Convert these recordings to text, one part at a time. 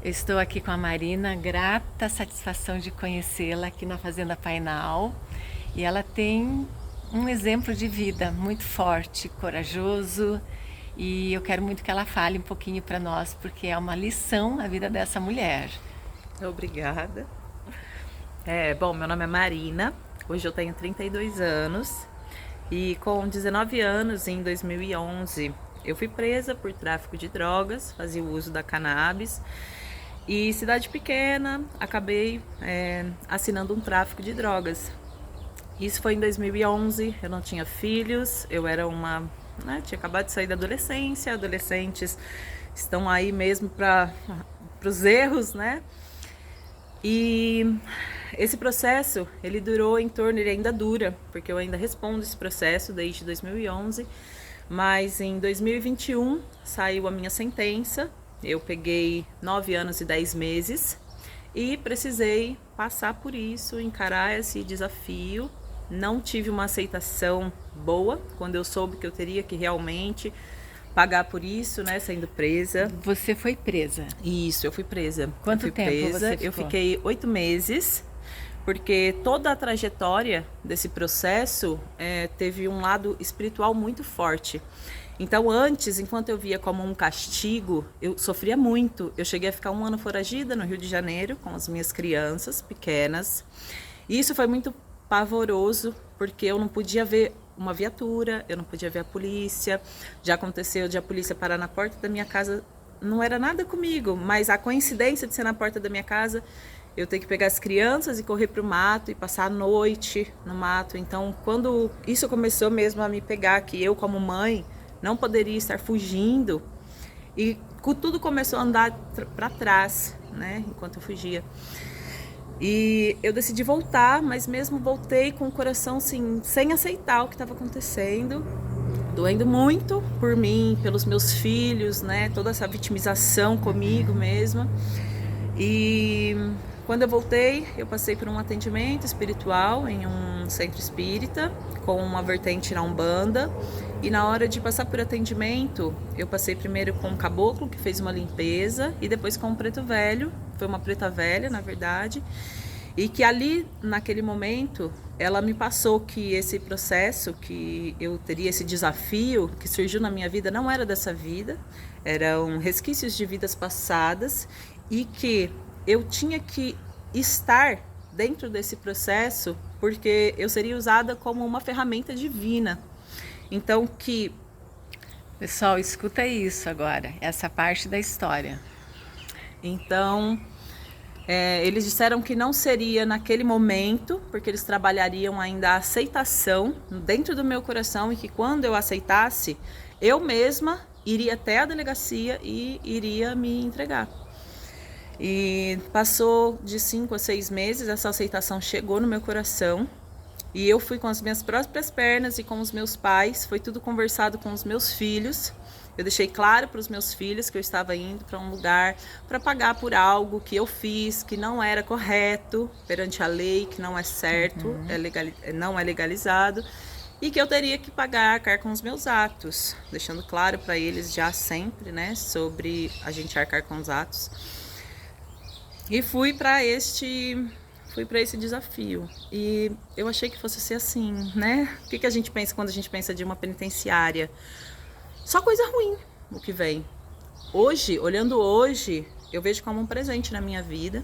Eu estou aqui com a Marina, grata satisfação de conhecê-la aqui na Fazenda Painal. E ela tem um exemplo de vida muito forte, corajoso. E eu quero muito que ela fale um pouquinho para nós, porque é uma lição a vida dessa mulher. Obrigada. Bom, meu nome é Marina, hoje eu tenho 32 anos e com 19 anos, em 2011, eu fui presa por tráfico de drogas, fazia o uso da cannabis e cidade pequena, acabei assinando um tráfico de drogas. Isso foi em 2011, eu não tinha filhos, eu era tinha acabado de sair da adolescência, adolescentes estão aí mesmo para os erros, né? E esse processo, ele ainda dura, porque eu ainda respondo esse processo desde 2011, mas em 2021 saiu a minha sentença, eu peguei 9 anos e 10 meses e precisei passar por isso, encarar esse desafio. Não tive uma aceitação boa quando eu soube que eu teria que realmente pagar por isso, né, sendo presa. Você foi presa. Isso, eu fui presa. Quanto fui tempo presa. você ficou? Eu fiquei 8 meses, porque toda a trajetória desse processo teve um lado espiritual muito forte. Então, antes, enquanto eu via como um castigo, eu sofria muito. Eu cheguei a ficar 1 ano foragida no Rio de Janeiro com as minhas crianças pequenas. E isso foi muito pavoroso, porque eu não podia ver uma viatura, eu não podia ver a polícia. Já aconteceu de a polícia parar na porta da minha casa, não era nada comigo, mas a coincidência de ser na porta da minha casa, eu ter que pegar as crianças e correr para o mato e passar a noite no mato. Então, quando isso começou mesmo a me pegar, que eu como mãe não poderia estar fugindo, e tudo começou a andar para trás, né, enquanto eu fugia. E eu decidi voltar, mas mesmo voltei com o coração assim, sem aceitar o que estava acontecendo, doendo muito por mim, pelos meus filhos, né? Toda essa vitimização comigo mesma. E quando eu voltei, eu passei por um atendimento espiritual em um centro espírita, com uma vertente na Umbanda. E na hora de passar por atendimento, eu passei primeiro com um caboclo que fez uma limpeza e depois com um preto velho, foi uma preta velha, na verdade. E que ali, naquele momento, ela me passou que esse processo, que eu teria esse desafio que surgiu na minha vida, não era dessa vida, eram resquícios de vidas passadas e que eu tinha que estar dentro desse processo porque eu seria usada como uma ferramenta divina. Então que... Pessoal, escuta isso agora, essa parte da história. Então, eles disseram que não seria naquele momento, porque eles trabalhariam ainda a aceitação dentro do meu coração e que quando eu aceitasse, eu mesma iria até a delegacia e iria me entregar. E passou de 5 a 6 meses, essa aceitação chegou no meu coração e eu fui com as minhas próprias pernas e com os meus pais, foi tudo conversado com os meus filhos. Eu deixei claro para os meus filhos que eu estava indo para um lugar para pagar por algo que eu fiz, que não era correto perante a lei, que não é certo, não é legalizado, e que eu teria que pagar, arcar com os meus atos, deixando claro para eles já sempre, né, sobre a gente arcar com os atos. E fui para esse desafio. E eu achei que fosse ser assim, né? O que a gente pensa quando a gente pensa de uma penitenciária? Só coisa ruim o que vem. Hoje, olhando hoje, eu vejo como um presente na minha vida,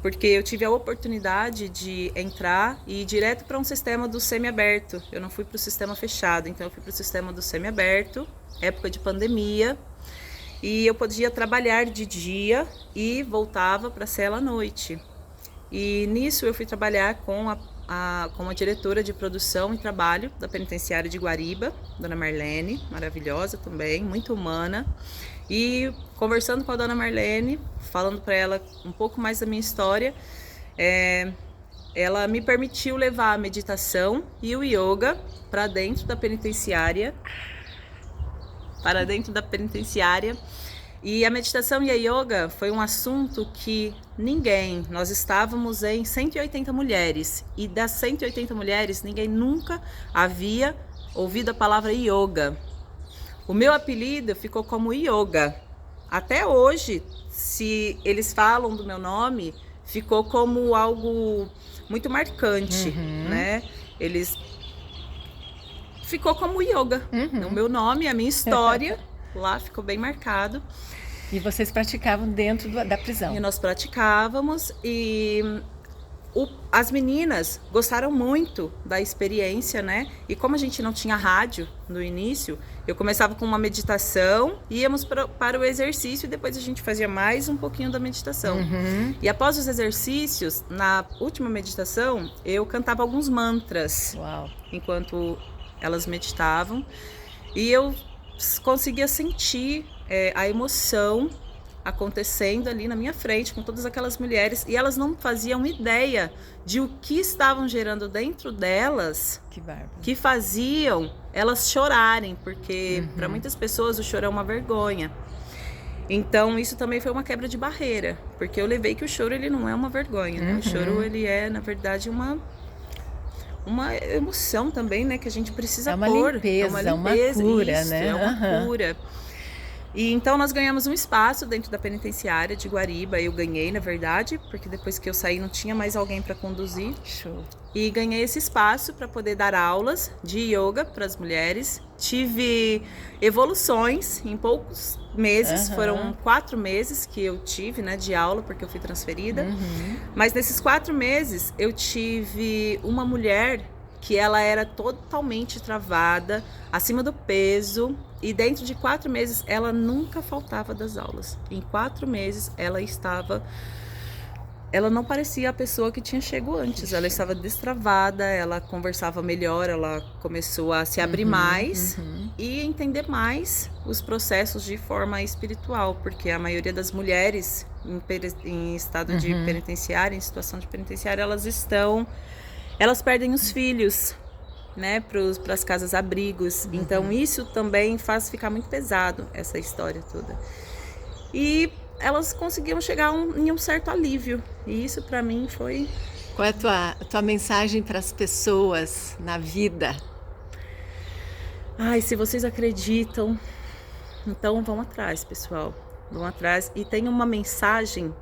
porque eu tive a oportunidade de entrar e ir direto para um sistema do semiaberto. Eu não fui para o sistema fechado, então eu fui para o sistema do semiaberto, época de pandemia, e eu podia trabalhar de dia e voltava para a cela à noite. E nisso eu fui trabalhar com a diretora de produção e trabalho da penitenciária de Guariba, Dona Marlene, maravilhosa também, muito humana. E conversando com a Dona Marlene, falando para ela um pouco mais da minha história, ela me permitiu levar a meditação e o yoga para dentro da penitenciária. E a meditação e a yoga foi um assunto que nós estávamos em 180 mulheres, e das 180 mulheres, ninguém nunca havia ouvido a palavra yoga. O meu apelido ficou como Yoga. até hoje, se eles falam do meu nome, ficou como algo muito marcante, né? Eles ficou como yoga. O meu nome, a minha história, lá ficou bem marcado. E vocês praticavam dentro da prisão? E nós praticávamos e as meninas gostaram muito da experiência, né? E como a gente não tinha rádio no início, eu começava com uma meditação, íamos para o exercício e depois a gente fazia mais um pouquinho da meditação. E após os exercícios, na última meditação, eu cantava alguns mantras. Uau. Enquanto elas meditavam. E eu conseguia sentir a emoção acontecendo ali na minha frente com todas aquelas mulheres, e elas não faziam ideia de o que estavam gerando dentro delas, que bárbaro, que faziam elas chorarem, porque para muitas pessoas o choro é uma vergonha. Então isso também foi uma quebra de barreira, porque eu levei que o choro ele não é uma vergonha, né? O choro ele é na verdade uma emoção também, né, que a gente precisa pôr. Limpeza, é uma cura, isso, né? É uma cura. E então nós ganhamos um espaço dentro da penitenciária de Guariba. Eu ganhei, na verdade, porque depois que eu saí não tinha mais alguém para conduzir. Show. E ganhei esse espaço para poder dar aulas de yoga para as mulheres. Tive evoluções em poucos meses, foram 4 meses que eu tive, né, de aula, porque eu fui transferida. Mas nesses 4 meses eu tive uma mulher que ela era totalmente travada, acima do peso, e dentro de 4 meses ela nunca faltava das aulas. Em 4 meses ela não parecia a pessoa que tinha chego antes, ela estava destravada, ela conversava melhor, ela começou a se abrir mais e entender mais os processos de forma espiritual, porque a maioria das mulheres em estado de penitenciária, em situação de penitenciária, elas perdem os filhos, né, para as casas-abrigos. Então isso também faz ficar muito pesado, essa história toda. E elas conseguiam chegar em um certo alívio. E isso para mim foi... Qual é a tua mensagem para as pessoas na vida? Ai, se vocês acreditam, então vão atrás, pessoal. Vão atrás. E tem uma mensagem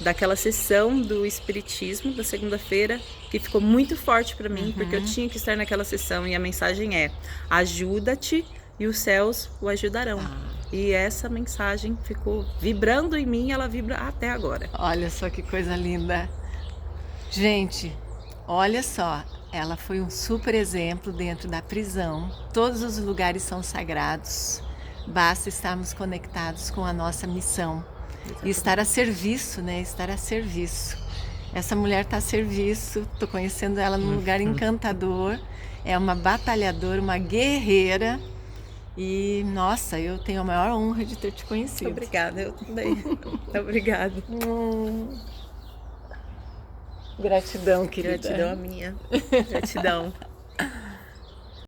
daquela sessão do Espiritismo da segunda-feira que ficou muito forte para mim, porque eu tinha que estar naquela sessão, e a mensagem é: ajuda-te e os céus o ajudarão. E essa mensagem ficou vibrando em mim, ela vibra até agora. Olha só que coisa linda. Gente, olha só, ela foi um super exemplo dentro da prisão. Todos os lugares são sagrados. Basta estarmos conectados com a nossa missão. E estar a serviço, né? Estar a serviço. Essa mulher está a serviço, estou conhecendo ela num lugar encantador. É uma batalhadora, uma guerreira. E, nossa, eu tenho a maior honra de ter te conhecido. Obrigada, eu também. Obrigada. Gratidão, querida. Gratidão a minha. Gratidão.